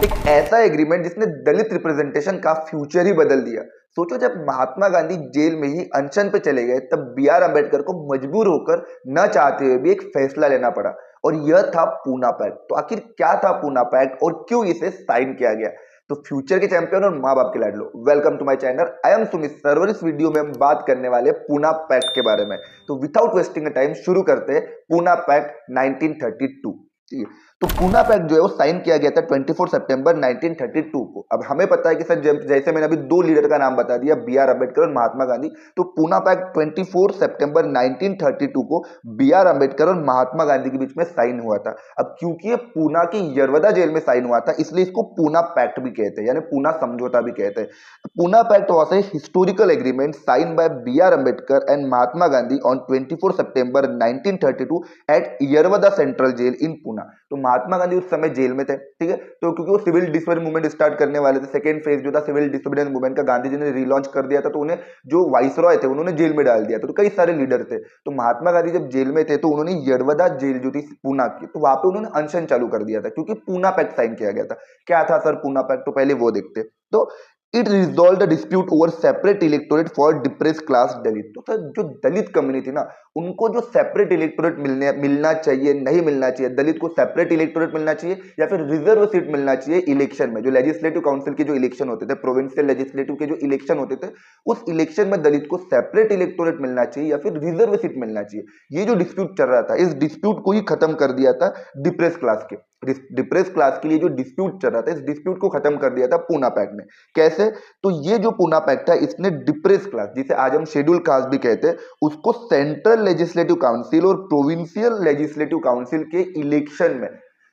एक ऐसा एग्रीमेंट जिसने दलित रिप्रेजेंटेशन का फ्यूचर ही बदल दिया। सोचो, जब महात्मा गांधी जेल में ही अनशन पे चले गए तब बी आर अम्बेडकर को मजबूर होकर न चाहते हुए भी एक फैसला लेना पड़ा, और यह था पूना पैक्ट। तो आखिर क्या था पूना पैक्ट और क्यों इसे साइन किया गया? तो फ्यूचर के चैंपियन और माँ बाप के लाडलो, welcome to my channel. I am Sumit sir. इस वीडियो में हम बात करने वाले पूना पैक्ट के बारे में। तो विदाउट वेस्टिंग टाइम शुरू करते हैं पूना पैक्ट 1932। ठीक है, तो पूना पैक्ट जो है वो साइन किया गया था 24 सितंबर 1932 को। अब हमें पता है कि सर जैसे मैंने अभी दो लीडर का नाम बता दिया, बी आर अम्बेडकर और महात्मा गांधी, तो पूना पैक्ट 24 सितंबर 1932 को बी आर अम्बेडकर और महात्मा गांधी के बीच में साइन हुआ था। अब क्योंकि ये पूना की यरवदा जेल में साइन हुआ था, इसलिए इसको पूना पैक्ट भी कहते हैं, यानी पूना समझौता भी कहते हैं। Poona pact was a historical agreement sign by B R Ambedkar and Mahatma Gandhi on 24 September 1932 at Yerwada central jail in Poona. तो महात्मा गांधी उस समय जेल में थे, ठीक है, तो क्योंकि वो सिविल डिसोबीडियंस मूवमेंट स्टार्ट करने वाले थे, सेकेंड फेज जो था सिविल डिसोबीडियंस मूवमेंट का गांधी जी ने रीलॉन्च कर दिया था, तो उन्हें जो वाइसरॉय थे उन्होंने जेल में डाल दिया था। तो कई सारे लीडर थे, तो महात्मा गांधी जब जेल में थे तो उन्होंने यरवदा जेल जो थी पूना की, तो वहां पे उन्होंने अनशन चालू कर दिया था क्योंकि पूना पैक्ट साइन किया गया था। क्या था सर पूना पैक्ट? तो पहले वो देखते। तो it resolve the dispute over separate electorate for depress class Dalit. तो सर जो दलित कम्युनिटी ना, उनको जो सेपरेट इलेक्टोरेट मिलना चाहिए, नहीं मिलना चाहिए, दलित को सेपरेट इलेक्टोरेट मिलना चाहिए या फिर रिजर्व सीट मिलना चाहिए इलेक्शन में, जो लेजिस्लेटिव काउंसिल के जो इलेक्शन होते थे, प्रोविंशियल लेजिस्लेटिव के जो इलेक्शन होते थे, उस इलेक्शन में दलित को सेपरेट इलेक्टोरेट मिलना चाहिए या फिर रिजर्व सीट मिलना चाहिए। ये जो डिस्प्यूट चल रहा था, इस डिस्प्यूट को ही खत्म कर दिया था डिप्रेस क्लास के। डिप्रेस क्लास के लिए जो डिस्प्यूट चल रहा था, इस डिस्प्यूट को खत्म कर दिया था पूना पैक्ट ने। कैसे? तो ये जो पूना पैक्ट है, इसने डिप्रेस क्लास, जिसे आज हम शेड्यूल कास्ट भी कहते हैं, उसको सेंट्रल लेजिस्लेटिव काउंसिल और प्रोविंशियल लेजिस्लेटिव काउंसिल के इलेक्शन में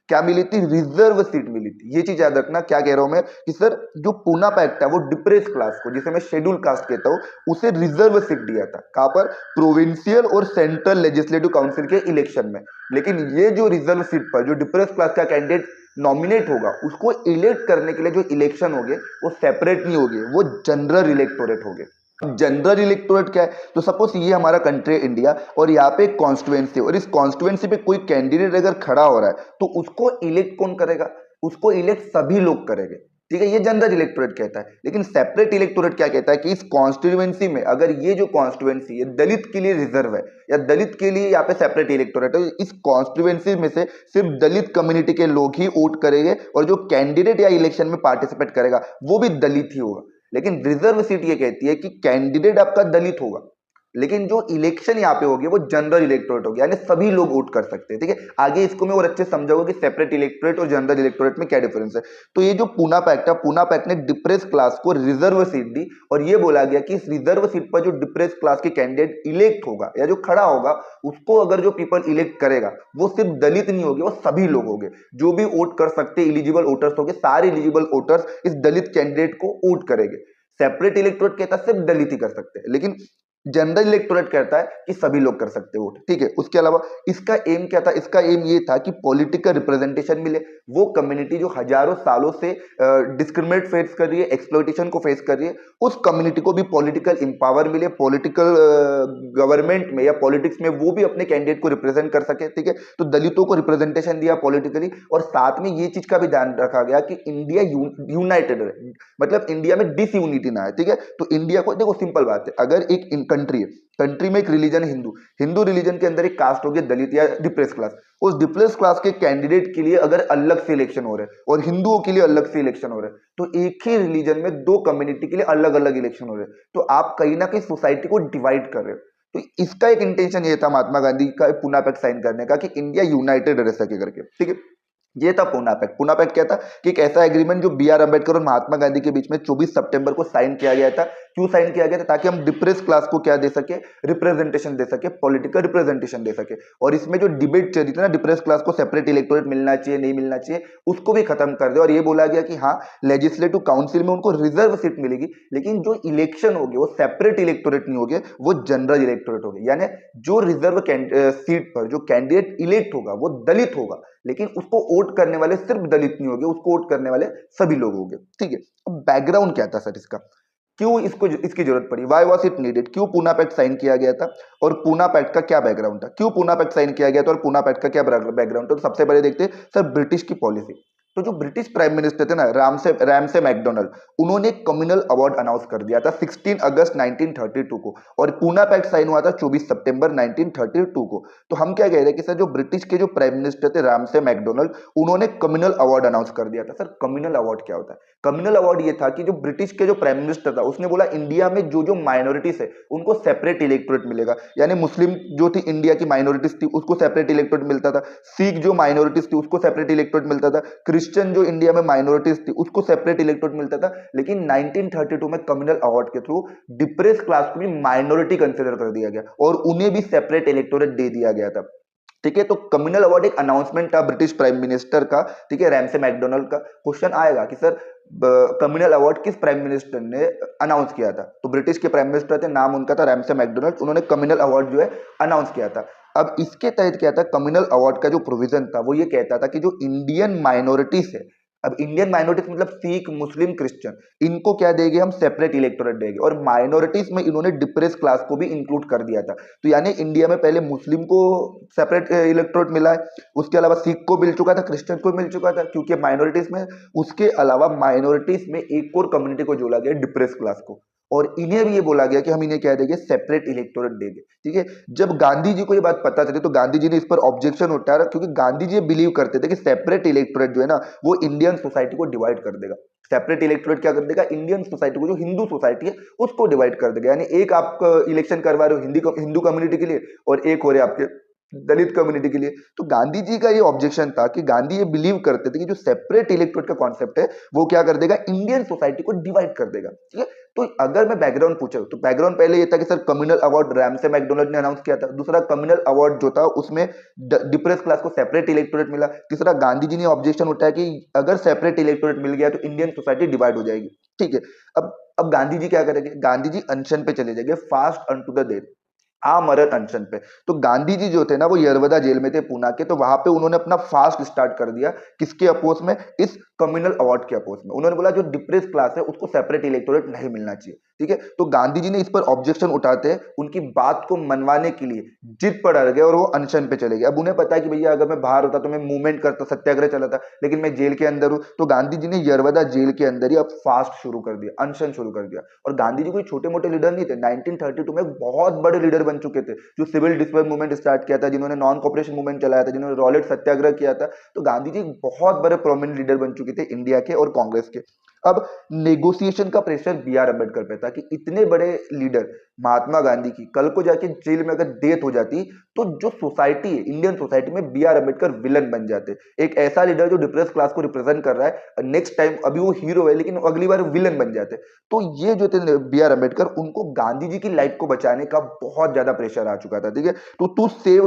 क्या मिली थी? रिजर्व सीट मिली थी। ये चीज याद रखना। क्या कह रहा हूं मैं कि सर जो पूना पैक्ट है वो डिप्रेस क्लास को, जिसे मैं शेड्यूल कास्ट कहता हूं, उसे रिजर्व सीट दिया था। कहां पर? प्रोविंशियल और सेंट्रल लेजिस्लेटिव काउंसिल के इलेक्शन में। लेकिन ये जो रिजर्व सीट पर जो डिप्रेस क्लास का कैंडिडेट नॉमिनेट होगा, उसको इलेक्ट करने के लिए जो इलेक्शन होंगे वो सेपरेट नहीं होंगे, वो जनरल इलेक्टोरेट होंगे। जनरल इलेक्टोरेट क्या है? तो सपोज ये हमारा कंट्री है इंडिया, और यहाँ पे एक कॉन्स्टिट्यूएंसी, और इस कॉन्स्टिट्यूएंसी पे कोई कैंडिडेट अगर खड़ा हो रहा है तो उसको इलेक्ट कौन करेगा? उसको इलेक्ट सभी लोग करेंगे, ठीक है, ये जनरल इलेक्टोरेट कहता है। लेकिन सेपरेट इलेक्टोरेट क्या कहता है कि इस कॉन्स्टिट्यूएंसी में अगर ये जो कॉन्स्टिट्यूएंसी है दलित के लिए रिजर्व है या दलित के लिए यहाँ पे सेपरेट इलेक्टोरेट है, इस कॉन्स्टिट्यूएंसी में से सिर्फ दलित कम्युनिटी के लोग ही वोट करेंगे, और जो कैंडिडेट या इलेक्शन में पार्टिसिपेट करेगा वो भी दलित ही होगा। लेकिन रिजर्व सीट ये कहती है कि कैंडिडेट आपका दलित होगा, लेकिन जो इलेक्शन यहाँ पे होगी वो जनरल इलेक्टोरेट होगी, यानी सभी लोग वोट कर सकते हैं, ठीक है। आगे इसको मैं और अच्छे से समझाऊंगा कि सेपरेट इलेक्टोरेट और जनरल इलेक्टोरेट में क्या डिफरेंस है। तो ये जो पूना पैक्ट है, पूना पैक्ट ने डिप्रेस क्लास को रिजर्व सीट दी, और ये बोला गया कि इस रिजर्व सीट पर जो डिप्रेस क्लास के कैंडिडेट इलेक्ट होगा या जो खड़ा होगा, उसको अगर जो पीपल इलेक्ट करेगा वो सिर्फ दलित नहीं होगे, वो सभी लोग होंगे, जो भी वोट कर सकते एलिजिबल वोटर्स होंगे, सारे एलिजिबल वोटर्स इस दलित कैंडिडेट को वोट करेंगे। सेपरेट इलेक्टोरेट कहता है सिर्फ दलित ही कर सकते हैं, लेकिन जनरल इलेक्टोरेट कहता है कि सभी लोग कर सकते हैं वोट, ठीक है। उसके अलावा इसका एम क्या था? इसका एम ये था कि पॉलिटिकल रिप्रेजेंटेशन मिले। वो कम्युनिटी जो हजारों सालों से डिस्क्रिमिनेट फेस कर रही है, एक्सप्लॉइटेशन को फेस कर रही है, उस कम्युनिटी को भी पॉलिटिकल इंपावर मिले, पॉलिटिकल गवर्नमेंट में या पॉलिटिक्स में वो भी अपने कैंडिडेट को रिप्रेजेंट कर सके, ठीक है। तो दलितों को रिप्रेजेंटेशन दिया पॉलिटिकली, और साथ में ये चीज का भी ध्यान रखा गया कि इंडिया यूनाइटेड रहे, मतलब इंडिया में डिसयूनिटी ना है, ठीक है। तो इंडिया को देखो, सिंपल बात है, अगर एक कंट्री है, कंट्री में एक रिलीजन हिंदू, हिंदू रिलीजन के अंदर एक कास्ट हो गया दलित या डिप्रेस क्लास, उस डिप्रेस क्लास के कैंडिडेट के लिए अगर अलग से इलेक्शन हो रहे हैं और हिंदुओं के लिए अलग से इलेक्शन हो रहे हैं, तो एक ही रिलीजन में दो कम्युनिटी के लिए अलग अलग इलेक्शन हो रहे हैं, तो आप कहीं ना कहीं सोसाइटी को डिवाइड कर रहे हो। तो इसका एक इंटेंशन ये था महात्मा गांधी का पूना पैक्ट साइन करने का, कि इंडिया यूनाइटेड रह सके करके, ठीक है। ये था पूना पैक्ट। पूना पैक्ट क्या था? कि एक ऐसा एग्रीमेंट जो बी आर अम्बेडकर और महात्मा गांधी के बीच में 24 सितंबर को साइन किया गया था। क्यों साइन किया गया था? ताकि हम डिप्रेस क्लास को क्या दे सके? रिप्रेजेंटेशन दे सके, पॉलिटिकल रिप्रेजेंटेशन दे सके। और इसमें जो डिबेट चल रही थी ना, डिप्रेस क्लास को सेपरेट इलेक्टोरेट मिलना चाहिए नहीं मिलना चाहिए, उसको भी खत्म कर दे। और ये बोला गया कि हाँ, लेजिस्लेटिव काउंसिल में उनको रिजर्व सीट मिलेगी, लेकिन जो इलेक्शन होगी वो सेपरेट इलेक्टोरेट नहीं होगी, वो जनरल इलेक्टोरेट होगी। यानी जो रिजर्व सीट पर जो कैंडिडेट इलेक्ट होगा वो दलित होगा, लेकिन उसको वोट करने वाले सिर्फ दलित नहीं होंगे, उसको वोट करने वाले सभी लोग होंगे, ठीक है। अब बैकग्राउंड क्या था सर इसका? क्यों इसकी जरूरत पड़ी? Why was it needed? क्यों पूना पैक्ट साइन किया गया था, और पूना पैक्ट का क्या बैकग्राउंड था? क्यों पूना पैक्ट साइन किया गया था और पूना पैक्ट का क्या बैकग्राउंड था? तो सबसे पहले देखते हैं सर ब्रिटिश की पॉलिसी। तो जो ब्रिटिश प्राइम मिनिस्टर थे ना रैमसे मैकडोनल्ड, उन्होंने एक कम्युनल अवार्ड अनाउंस कर दिया था 16 अगस्त 1932 को, और पूना पैक्ट साइन हुआ था 24 सितंबर 1932 को। तो हम क्या कह रहे हैं कि सर जो ब्रिटिश के जो प्राइम मिनिस्टर थे रैमसे मैकडोनल्ड, उन्होंने कम्युनल अवार्ड अनाउंस कर दिया था। सर कम्युनल अवार्ड क्या होता है? कम्युनल अवार्ड ये था कि जो ब्रिटिश के जो प्राइम मिनिस्टर था उसने बोला इंडिया में जो जो माइनॉरिटीज है उनको सेपरेट इलेक्टोरेट मिलेगा, यानी मुस्लिम जो थी इंडिया की माइनॉरिटीज थी उसको सेपरेट इलेक्टोरेट मिलता था, सिख जो माइनॉरिटीज थी उसको सेपरेट इलेक्टोरेट मिलता था, क्रिश्चियन जो इंडिया में माइनॉरिटीज थी उसको सेपरेट इलेक्टोरेट मिलता था। लेकिन 1932 में कम्युनल अवार्ड के थ्रू डिप्रेस क्लास को भी माइनॉरिटी कंसिडर कर दिया गया और उन्हें भी सेपरेट इलेक्टोरेट दे दिया गया था। ठीक है, तो कम्युनल अवार्ड एक अनाउंसमेंट था ब्रिटिश प्राइम मिनिस्टर का। ठीक है, रैमसे मैकडोनल्ड का। क्वेश्चन आएगा कि सर कम्युनल अवार्ड किस प्राइम मिनिस्टर ने अनाउंस किया था? तो ब्रिटिश के प्राइम मिनिस्टर थे, नाम उनका था रैमसे मैकडोनल्ड, उन्होंने कम्युनल अवार्ड जो है अनाउंस किया था। अब इसके तहत क्या था, कम्युनल अवार्ड का जो प्रोविजन था वो ये कहता था कि जो इंडियन माइनॉरिटीज है, अब इंडियन माइनॉरिटीज मतलब सिख, मुस्लिम, क्रिश्चियन, इनको क्या देंगे हम? सेपरेट इलेक्टोरेट देंगे। और माइनॉरिटीज में इन्होंने डिप्रेस क्लास को भी इंक्लूड कर दिया था। तो यानी इंडिया में पहले मुस्लिम को सेपरेट इलेक्टोरेट मिला है, उसके अलावा सिख को मिल चुका था, क्रिश्चियन को मिल चुका था क्योंकि माइनॉरिटीज में, उसके अलावा माइनॉरिटीज में एक और कम्युनिटी को जोड़ा गया, डिप्रेस क्लास को, और इन्हें भी ये बोला गया कि हम इन्हें क्या देंगे? सेपरेट इलेक्टोरेट देंगे। ठीक है, जब गांधी जी को ये बात पता चली तो गांधी जी ने इस पर ऑब्जेक्शन उठाया, क्योंकि गांधी जी बिलीव करते थे कि सेपरेट इलेक्टोरेट जो है ना वो इंडियन सोसाइटी को डिवाइड कर देगा। सेपरेट इलेक्टोरेट क्या कर देगा? इंडियन सोसाइटी को, जो हिंदू सोसाइटी है उसको डिवाइड कर देगा। यानी एक आप इलेक्शन करवा रहे हो हिंदू कम्युनिटी के लिए और एक हो रहे आपके दलित कम्युनिटी के लिए। तो गांधी जी का ये ऑब्जेक्शन था कि गांधी ये बिलीव करते थे कि जो सेपरेट इलेक्टोरेट का कॉन्सेप्ट है वो क्या कर देगा? इंडियन सोसाइटी को डिवाइड कर देगा। ठीक है, तो अगर मैं बैकग्राउंड पूछूं तो बैकग्राउंड पहले ये था कि sir communal award Ramsay McDonald ने अनाउंस किया था, दूसरा कम्युनल अवार्ड जो था उसमें डिप्रेस क्लास को सेपरेट इलेक्टोरेट मिला, तीसरा गांधी जी ने ऑब्जेक्शन उठाया कि अगर सेपरेट इलेक्टोरेट मिल गया तो इंडियन सोसाइटी डिवाइड हो जाएगी। ठीक है, अब गांधी जी क्या करेंगे? गांधी जी अनशन पे चले जाएंगे, फास्ट अनटू द डेथ, आमरण अनशन पे। तो गांधी जी जो थे ना वो यरवदा जेल में थे पूना के, तो वहां पे उन्होंने अपना फास्ट स्टार्ट कर दिया। किसके अपोज में? इस कम्युनल अवार्ड के अपोज में। उन्होंने बोला जो डिप्रेस क्लास है उसको सेपरेट इलेक्टोरेट नहीं मिलना चाहिए। ठीक है, तो गांधी जी ने इस पर ऑब्जेक्शन उठाते उनकी बात को मनवाने के लिए जिद पर अड़ गए और वो अनशन पे चले गए। अब उन्हें पता है कि भैया अगर मैं बाहर होता तो मैं मूवमेंट करता, सत्याग्रह चलाता, लेकिन मैं जेल के अंदर हूं, तो गांधी जी ने यरवदा जेल के अंदर ही अब फास्ट शुरू कर दिया, अनशन शुरू कर दिया। और गांधी जी कोई छोटे मोटे लीडर नहीं थे, 1932 में बहुत बड़े लीडर बन चुके थे, जो सिविल डिसवर्स मूवमेंट स्टार्ट किया था, जिन्होंने नॉन कॉपरेशन मूवमेंट चलाया था, जिन्होंने रॉलेट सत्याग्रह किया था। तो गांधी जी बहुत बड़े प्रोमिनेंट लीडर बन चुके थे इंडिया के और कांग्रेस के। अब नेगोशिएशन का प्रेशर बी आर अम्बेडकर पे था कि इतने बड़े लीडर महात्मा गांधी की कल को जाके जेल में अगर डेथ हो जाती तो जो सोसाइटी है, इंडियन सोसाइटी में बी आर अम्बेडकर विलन बन जाते। एक ऐसा लीडर जो डिप्रेस क्लास को रिप्रेजेंट कर रहा है, नेक्स्ट टाइम अभी वो हीरो है लेकिन अगली बार विलन बन जाते। तो ये जो थे बी आर अम्बेडकर, उनको गांधी जी की लाइफ को बचाने का बहुत ज्यादा प्रेशर आ चुका था। ठीक है, तो to save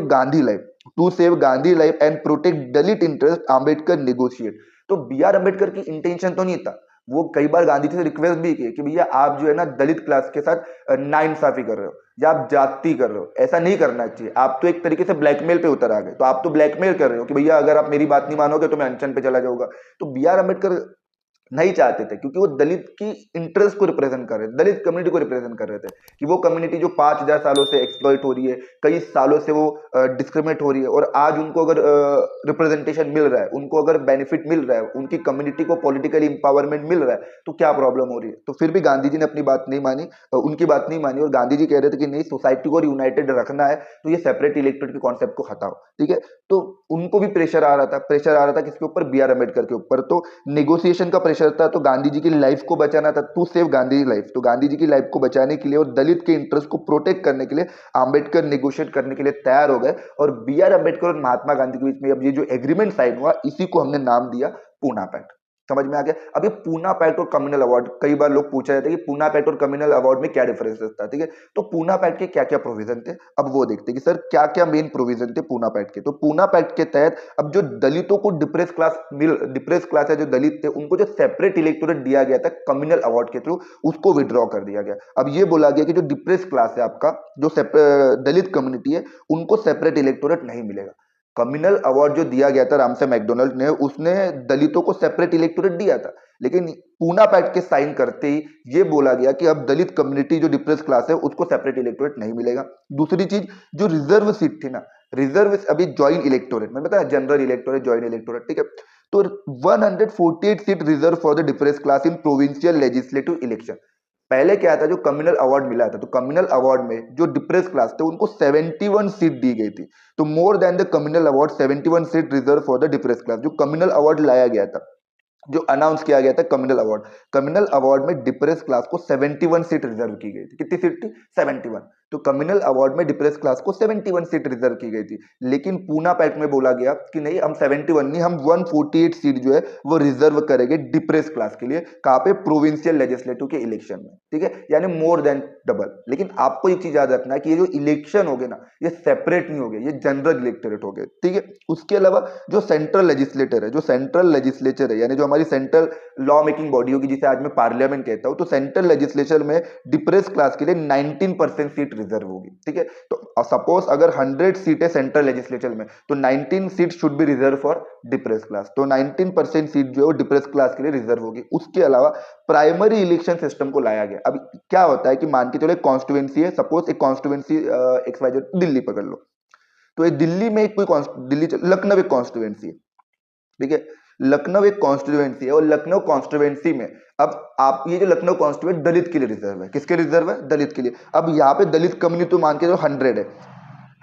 Gandhi life and protect Dalit interest, Ambedkar negotiate. तो बी आर अम्बेडकर की इंटेंशन तो नहीं था, वो कई बार गांधी जी से रिक्वेस्ट भी की कि भैया आप जो है ना दलित क्लास के साथ नाइंसाफी कर रहे हो या आप जाति कर रहे हो, ऐसा नहीं करना चाहिए। आप तो एक तरीके से ब्लैकमेल पे उतर आ गए, तो आप तो ब्लैकमेल कर रहे हो कि भैया अगर आप मेरी बात नहीं मानोगे तो मैं अनशन पे चला जाऊंगा। तो बी आर अम्बेडकर नहीं चाहते थे, क्योंकि वो दलित की इंटरेस्ट को रिप्रेजेंट कर रहे थे, दलित कम्युनिटी को रिप्रेजेंट कर रहे थे कि वो कम्युनिटी जो 5000 सालों से एक्सप्लॉइट हो रही है, कई सालों से वो डिस्क्रिमिनेट हो रही है, और आज उनको अगर रिप्रेजेंटेशन मिल रहा है, उनको अगर बेनिफिट मिल रहा है, उनकी कम्युनिटी को पॉलिटिकल इंपावरमेंट मिल रहा है, तो क्या प्रॉब्लम हो रही है? तो फिर भी गांधी जी ने अपनी बात नहीं मानी, उनकी बात नहीं मानी, और गांधी जी कह रहे थे कि नहीं, सोसाइटी को यूनाइटेड रखना है तो ये सेपरेट इलेक्टोरेट के कॉन्सेप्ट को हटाओ। ठीक है, तो उनको भी प्रेशर आ रहा था, किसके ऊपर? बी आर अम्बेडकर के ऊपर। तो नेगोशिएशन का प्रेशर था, तो गांधी जी की लाइफ को बचाना था, टू सेव गांधी लाइफ। तो गांधी जी की लाइफ को बचाने के लिए और दलित के इंटरेस्ट को प्रोटेक्ट करने के लिए आम्बेडकर नेगोशिएट करने के लिए तैयार हो गए। और बी आर अम्बेडकर और महात्मा गांधी के बीच में अब ये जो एग्रीमेंट साइन हुआ, इसी को हमने नाम दिया पूना पैक्ट। समझ में आ गया? अब ये पूना पैक्ट और कम्युनल अवार्ड, कई बार लोग पूछा जाता है कि पूना पैक्ट और कम्युनल अवार्ड में क्या डिफरेंसेस था। ठीक है, तो पूना पैक्ट के क्या क्या प्रोविजन थे, अब वो देखते हैं कि सर क्या क्या मेन प्रोविजन थे पूना पैक्ट के। तो पूना पैक्ट के तहत अब जो दलितों को डिप्रेस क्लास है, जो दलित थे, उनको जो सेपरेट इलेक्टोरेट दिया गया था कम्युनल अवार्ड के थ्रू, उसको विड्रॉ कर दिया गया। अब ये बोला गया कि जो डिप्रेस क्लास है आपका, जो दलित कम्युनिटी है, उनको सेपरेट इलेक्टोरेट नहीं मिलेगा। कम्युनल अवार्ड जो दिया गया था रामसे मैकडोनल्ड ने, उसने दलितों को सेपरेट इलेक्टोरेट दिया था, लेकिन पूना पैक्ट के साइन करते ही ये बोला गया कि अब दलित कम्युनिटी जो डिप्रेस क्लास है उसको सेपरेट इलेक्टोरेट नहीं मिलेगा। दूसरी चीज, जो रिजर्व सीट थी ना, रिजर्व अभी ज्वाइन इलेक्टोरेट में बताया, जनरल इलेक्टोरेट, ज्वाइन इलेक्टोरेट। ठीक है, तो 148 seat reserve for the depress class in provincial legislative election. पहले क्या था, जो कम्युनल अवार्ड मिला था, तो कम्युनल अवार्ड में जो डिप्रेस क्लास थे उनको 71 सीट दी गई थी। तो more than the communal award 71 seat reserve for the depress class. जो कम्युनल अवार्ड लाया गया था, जो अनाउंस किया गया था कम्युनल अवार्ड में डिप्रेस क्लास को 71 सीट रिजर्व की गई थी। कितनी सीट थी? 71। तो कम्युनल अवार्ड में डिप्रेस क्लास को 71 सीट रिजर्व की गई थी, लेकिन पूना पैक्ट में बोला गया कि नहीं, हम 71 नहीं, हम 148 सीट जो है वो रिजर्व करेंगे डिप्रेस क्लास के लिए। कहाँ पे? प्रोविंशियल लेजिस्लेटिव के इलेक्शन में, ठीक है, यानी मोर देन डबल। लेकिन आपको एक चीज याद रखना है कि ये जो इलेक्शन हो गए ना, ये सेपरेट नहीं हो गए, ये जनरल इलेक्टोरेट हो गए, ठीक है। उसके अलावा जो सेंट्रल लेजिस्लेटर है, जो सेंट्रल लेजिस्लेचर है, यानी जो हमारी सेंट्रल लॉ मेकिंग बॉडी होगी, जिसे आज मैं पार्लियामेंट कहता हूं, तो सेंट्रल लेजिस्लेचर में डिप्रेस क्लास के लिए 19% सीट रिजर्व होगी, ठीक है। तो सपोज अगर 100 सीट है सेंट्रल लेजिस्लेचर में, तो 19 seat should be reserve for depress class. तो 19% सीट जो है वो डिप्रेस क्लास के लिए रिजर्व होगी। उसके अलावा प्राइमरी इलेक्शन सिस्टम को लाया गया। अब क्या होता है कि मान के चलो एक कॉन्स्टिट्यूएंसी है, सपोज एक कॉन्स्टिट्यूएंसी XYZ दिल्ली पकड़ लो, तो ये दिल्ली में कोई लखनऊ एक कॉन्स्टिट्यूएंसी है, ठीक है। लखनऊ एक कॉन्स्टिट्यूएंसी है, और लखनऊ कॉन्स्टिट्यूएंसी में अब आप ये जो लखनऊ कॉन्स्टिट्यूएंट दलित के लिए रिजर्व है। किसके रिजर्व है? दलित के लिए। अब यहाँ पे दलित कम्युनिटी तो मान के जो 100 है,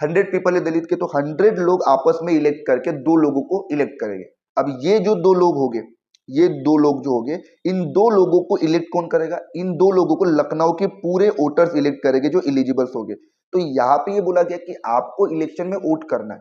100 पीपल है दलित के, तो 100 लोग आपस में इलेक्ट करके दो लोगों को इलेक्ट करेंगे। अब ये जो दो लोग हो गए, ये दो लोग जो हो गए, इन दो लोगों को इलेक्ट कौन करेगा? इन दो लोगों को लखनऊ के पूरे वोटर्स इलेक्ट करेंगे जो इलिजिबल्स हो गए। तो यहाँ पे ये बोला गया कि आपको इलेक्शन में वोट करना है,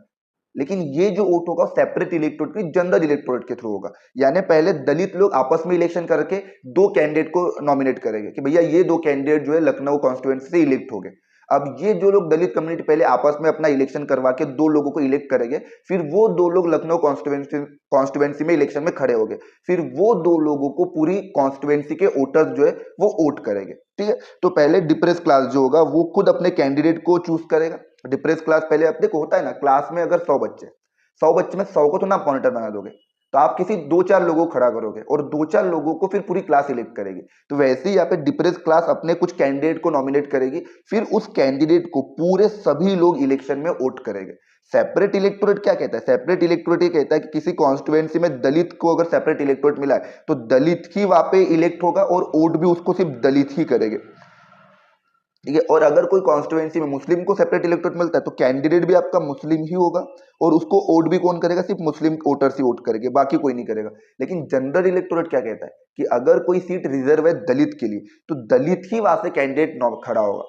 लेकिन ये जो वोट होगा सेपरेट इलेक्टोरेट की जनरल इलेक्टोरेट के थ्रू होगा। यानी पहले दलित लोग आपस में इलेक्शन करके दो कैंडिडेट को नॉमिनेट करेंगे कि भैया ये दो कैंडिडेट जो है लखनऊ कॉन्स्टिट्यूएंसी से इलेक्ट हो गए। अब ये जो लोग दलित कम्युनिटी पहले आपस में अपना इलेक्शन करवा के दो लोगों को इलेक्ट करेंगे, फिर वो दो लोग लखनऊ कॉन्स्टिट्यूएंसी में इलेक्शन में खड़े हो गए, फिर वो दो लोगों को पूरी कॉन्स्टिट्यूएंसी के वोटर्स जो है वो वोट करेंगे, ठीक है। तो पहले डिप्रेस क्लास जो होगा वो खुद अपने कैंडिडेट को चूज करेगा। डिप्रेस क्लास पहले अब देखो होता है ना, क्लास में अगर 100 बच्चे में 100 को तो ना आप मॉनिटर बना दोगे, तो आप किसी 2-4 लोगों को खड़ा करोगे और 2-4 लोगों को फिर पूरी क्लास इलेक्ट करेगी। तो वैसे ही यहाँ पे डिप्रेस क्लास अपने कुछ कैंडिडेट को नॉमिनेट करेगी, फिर उस कैंडिडेट को पूरे सभी लोग इलेक्शन में वोट करेंगे। सेपरेट इलेक्टोरेट क्या कहता है? सेपरेट इलेक्टोरेट ये कहता है कि किसी कॉन्स्टिट्यूएंसी में दलित को अगर सेपरेट इलेक्टोरेट मिला है तो दलित ही वहां पे इलेक्ट होगा और वोट भी उसको सिर्फ दलित ही करेंगे, ठीक है। और अगर कोई कॉन्स्टिट्यूएंसी में मुस्लिम को सेपरेट इलेक्टोरेट मिलता है तो कैंडिडेट भी आपका मुस्लिम ही होगा, और उसको वोट भी कौन करेगा? सिर्फ मुस्लिम वोटर्स ही वोट करेंगे, बाकी कोई नहीं करेगा। लेकिन जनरल इलेक्टोरेट क्या कहता है कि अगर कोई सीट रिजर्व है दलित के लिए तो दलित ही वहां से कैंडिडेट खड़ा होगा।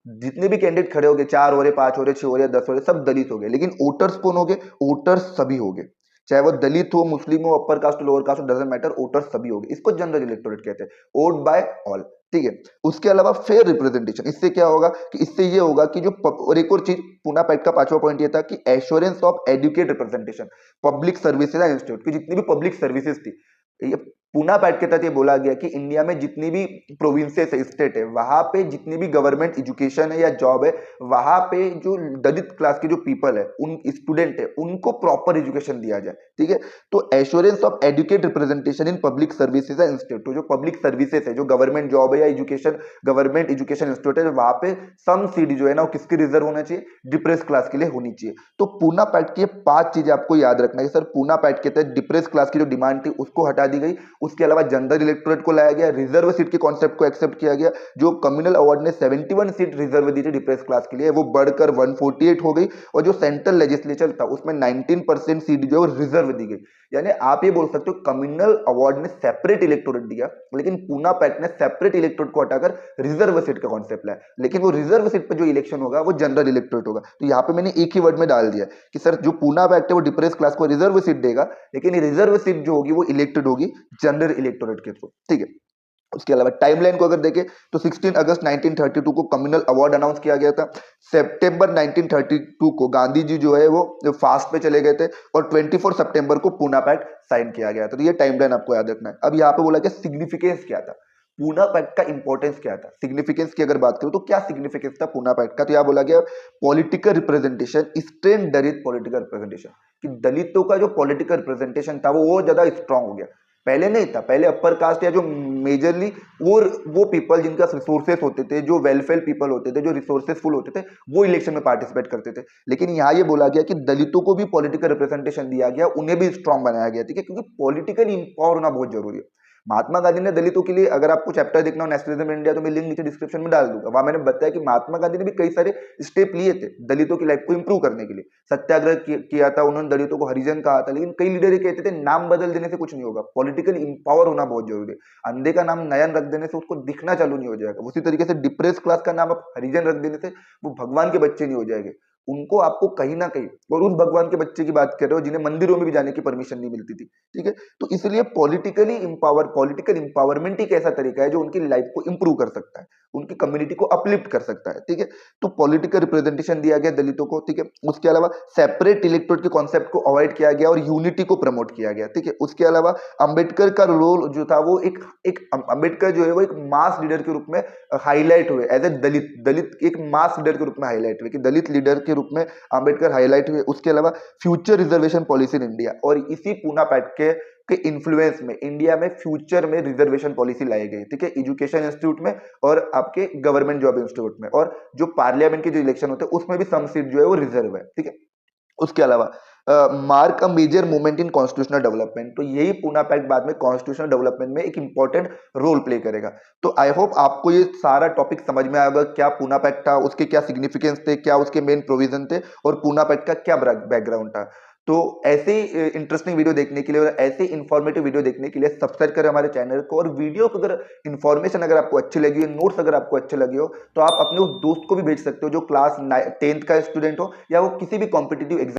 जितने भी कैंडिडेट खड़े हो गए, 4 हो रहे, 5 हो रहे, 6 हो रहे, 10 हो रहे, सब दलित हो गए। लेकिन वोटर्स कौन हो गए? वोटर्स सभी हो गए, चाहे वो दलित हो, मुस्लिम हो, upper caste lower caste, doesn't matter, voters सभी हो गए। इसको जनरल इलेक्टोरेट कहते हैं, वोट बाय ऑल, ठीक है। उसके अलावा फेयर रिप्रेजेंटेशन, इससे क्या होगा कि इससे ये होगा कि जो और एक और चीज पूना पैक्ट का 5वां पॉइंट ये था कि assurance of adequate representation public services institute की जितनी भी पब्लिक सर्विसेज थी, ये पूना पैक्ट के तहत ये बोला गया कि इंडिया में जितनी भी प्रोविंसेस है, स्टेट है, वहां पे जितनी भी गवर्नमेंट एजुकेशन है या जॉब है, वहां पे जो दलित क्लास के जो पीपल है, उन स्टूडेंट है, उनको प्रॉपर एजुकेशन दिया जाए, ठीक है। तो assurance of adequate representation in public services institute, तो जो पब्लिक सर्विसेज है, जो गवर्नमेंट जॉब है या एजुकेशन, गवर्नमेंट एजुकेशन इंस्टीट्यूट है, वहां पे सम सीट जो है ना वो किसकी रिजर्व होना चाहिए? डिप्रेस क्लास के लिए होनी चाहिए। तो पूना पैक्ट की 5 चीजें आपको याद रखना है सर। पूना पैक्ट के तहत डिप्रेस क्लास की जो डिमांड थी उसको हटा दी गई, उसके अलावा जनरल इलेक्टोरेट को लाया गया, रिजर्व सीट के कॉन्सेप्ट को एक्सेप्ट किया गया। जो कम्युनल अवार्ड ने 71 सीट रिजर्व दी थी डिप्रेस क्लास के लिए, वो बढ़कर 148 हो गई, और जो सेंट्रल लेजिस्लेचर था उसमें 19% सीट जो है रिजर्व दी गई। यानी आप ये बोल सकते हो कम्युनल अवार्ड ने सेपरेट इलेक्टोरेट दिया, लेकिन पूना पैक्ट ने सेपरेट इलेक्टोरेट को हटाकर रिजर्व सीट का कॉन्सेप्ट लाया। लेकिन वो रिजर्व सीट पर जो इलेक्शन होगा वो जनरल इलेक्टोरेट होगा। तो यहाँ पे मैंने एक ही वर्ड में डाल दिया कि सर जो पूना पैक्ट है वो डिप्रेस क्लास को रिजर्व सीट देगा, लेकिन ये रिजर्व सीट जो होगी वो इलेक्टेड होगी जनरल इलेक्टोरेट के थ्रू, ठीक है। उसके अलावा टाइमलाइन को अगर देखें तो 16 अगस्त 1932 को कम्युनल अवार्ड अनाउंस किया गया था। सितंबर 1932 को गांधी जी जो है वो फास्ट पे चले गए थे, और 24 सितंबर को पूना पैक्ट साइन किया गया था। तो ये टाइमलाइन आपको याद रखना है। अब यहाँ पे बोला कि सिग्निफिकेंस क्या था, पूना पैक्ट का इंपॉर्टेंस क्या था। सिग्निफिकेंस की अगर बात करूं तो क्या सिग्निफिकेंस था पूना पैक्ट का, तो यहाँ बोला गया पॉलिटिकल रिप्रेजेंटेशन स्ट्रेन दलित पॉलिटिकल रिप्रेजेंटेशन, कि दलितों का जो पॉलिटिकल रिप्रेजेंटेशन था वो ज्यादा स्ट्रांग हो गया। पहले नहीं था, पहले अपर कास्ट या जो मेजरली और वो पीपल जिनका रिसोर्सेस होते थे, जो वेलफेयर पीपल होते थे, जो रिसोर्सेसफुल होते थे, वो इलेक्शन में पार्टिसिपेट करते थे। लेकिन यहाँ ये बोला गया कि दलितों को भी पॉलिटिकल रिप्रेजेंटेशन दिया गया, उन्हें भी स्ट्रांग बनाया गया, ठीक है, क्योंकि पॉलिटिकली इंपावर होना बहुत जरूरी है। महात्मा गांधी ने दलितों के लिए, अगर आपको चैप्टर देखना हो नेशनलिज्म इन इंडिया, तो मैं लिंक नीचे डिस्क्रिप्शन में डाल दूंगा। वहां मैंने बताया कि महात्मा गांधी ने भी कई सारे स्टेप लिए थे दलितों की लाइफ को इंप्रूव करने के लिए। सत्याग्रह किया था उन्होंने, दलितों को हरिजन कहा था। लेकिन कई लीडर ये कहते थे नाम बदल देने से कुछ नहीं होगा, पॉलिटिकल इंपावर होना बहुत जरूरी है। अंधे का नाम नयन रख देने से उसको दिखना चालू नहीं हो जाएगा। उसी तरीके से डिप्रेस क्लास का नाम आप हरिजन रख देने से वो भगवान के बच्चे नहीं हो जाएंगे। उनको आपको कहीं ना कहीं, और उस भगवान के बच्चे की बात कर रहे हो जिन्हें मंदिरों में भी जाने की परमिशन नहीं मिलती थी, ठीक है। तो इसलिए पॉलिटिकल इंपावरमेंट एक ऐसा तरीका है जो उनकी लाइफ को इंप्रूव कर सकता है, उनकी कम्युनिटी को अपलिफ्ट कर सकता है, ठीक है। तो पॉलिटिकल रिप्रेजेंटेशन दिया गया दलितों को, ठीक है। उसके अलावा सेपरेट इलेक्टोरेट के कॉन्सेप्ट को अवॉइड किया गया और यूनिटी को प्रमोट किया गया, ठीक है। उसके अलावा अंबेडकर का रोल जो था वो एक अंबेडकर जो है वो एक मास लीडर के रूप में हाईलाइट हुए, एज ए दलित एक मास लीडर के रूप में हाईलाइट हुए, कि दलित लीडर के रूप में अंबेडकर हाईलाइट हुए। उसके अलावा future reservation policy in India, और इसी पूना पैक्ट के इन्फ्लुएंस में इंडिया में फ्यूचर में रिजर्वेशन पॉलिसी लाई गई, ठीक है, एजुकेशन इंस्टीट्यूट में और आपके गवर्नमेंट जॉब इंस्टीट्यूट में, और जो पार्लियामेंट के जो इलेक्शन होते हैं उसमें भी सम सीट जो है वो रिजर्व है, ठीक है। उसके अलावा mark a major movement in constitutional development, तो यही पूना पैक्ट बाद में कॉन्स्टिट्यूशनल डेवलपमेंट में एक इंपॉर्टेंट रोल प्ले करेगा। तो आई होप आपको ये सारा टॉपिक समझ में आएगा, क्या पूना पैक्ट था, उसके क्या सिग्निफिकेंस थे, क्या उसके मेन प्रोविजन थे, और पूना पैक्ट का क्या बैकग्राउंड था। तो ऐसे ही इंटरेस्टिंग वीडियो देखने के लिए और ऐसे इंफॉर्मेटिव वीडियो देखने के लिए सब्सक्राइब करें हमारे चैनल को। और वीडियो को अगर इन्फॉर्मेशन अगर आपको अच्छी लगी हो, नोट्स अगर आपको अच्छे लगे हो, तो आप अपने उस दोस्त को भी भेज सकते हो जो क्लास 10th का स्टूडेंट हो या वो किसी भी कॉम्पिटिटिव एग्जाम